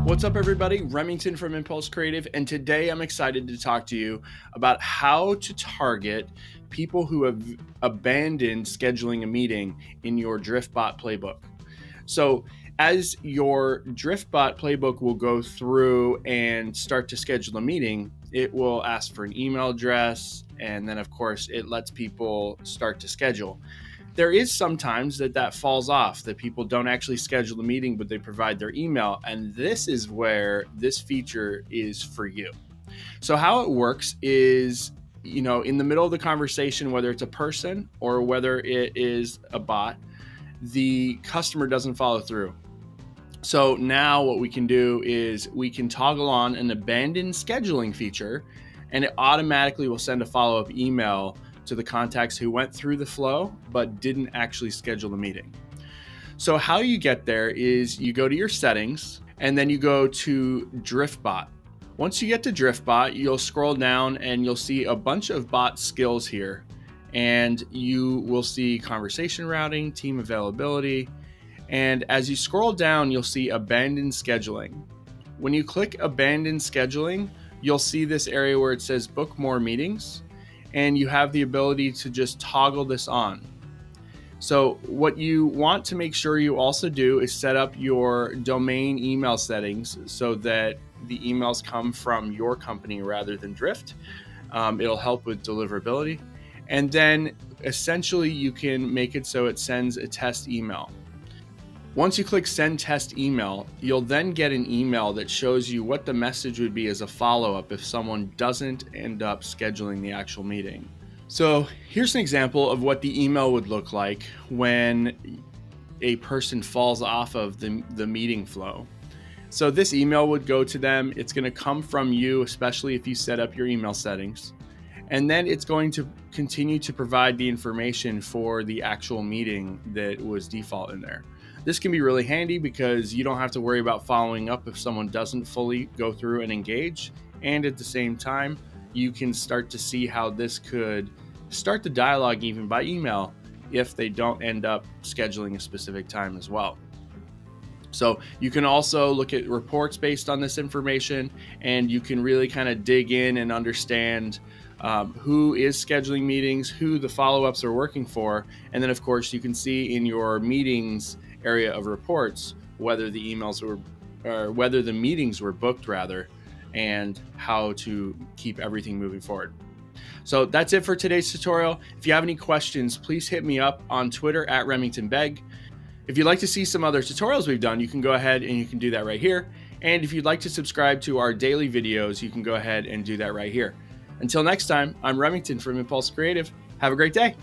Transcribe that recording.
What's up, everybody? Remington from Impulse Creative, and today I'm excited to talk to you about how to target people who have abandoned scheduling a meeting in your DriftBot playbook. So as your DriftBot playbook will go through and start to schedule a meeting, it will ask for an email address, and then of course it lets people start to schedule. There is sometimes that falls off, that people don't actually schedule the meeting, but they provide their email. And this is where this feature is for you. So how it works is, in the middle of the conversation, whether it's a person or whether it is a bot, the customer doesn't follow through. So now what we can do is we can toggle on an abandoned scheduling feature, and it automatically will send a follow-up email to the contacts who went through the flow but didn't actually schedule the meeting. So how you get there is you go to your settings and then you go to DriftBot. Once you get to DriftBot, you'll scroll down and you'll see a bunch of bot skills here, and you will see conversation routing, team availability, and as you scroll down, you'll see abandoned scheduling. When you click abandoned scheduling, you'll see this area where it says book more meetings, and you have the ability to just toggle this on. So what you want to make sure you also do is set up your domain email settings so that the emails come from your company rather than Drift. It'll help with deliverability. And then essentially you can make it so it sends a test email. Once you click send test email, you'll then get an email that shows you what the message would be as a follow-up if someone doesn't end up scheduling the actual meeting. So here's an example of what the email would look like when a person falls off of the meeting flow. So this email would go to them. It's going to come from you, especially if you set up your email settings. And then it's going to continue to provide the information for the actual meeting that was default in there. This can be really handy because you don't have to worry about following up if someone doesn't fully go through and engage. And at the same time, you can start to see how this could start the dialogue even by email if they don't end up scheduling a specific time as well. So you can also look at reports based on this information, and you can really kind of dig in and understand who is scheduling meetings, who the follow-ups are working for. And then of course you can see in your meetings area of reports whether the emails were, or whether the meetings were booked rather, and how to keep everything moving forward. So that's it for today's tutorial. If you have any questions, please hit me up on Twitter at RemingtonBeg. If you'd like to see some other tutorials we've done, you can go ahead and you can do that right here. And if you'd like to subscribe to our daily videos, you can go ahead and do that right here. Until next time, I'm Remington from Impulse Creative. Have a great day.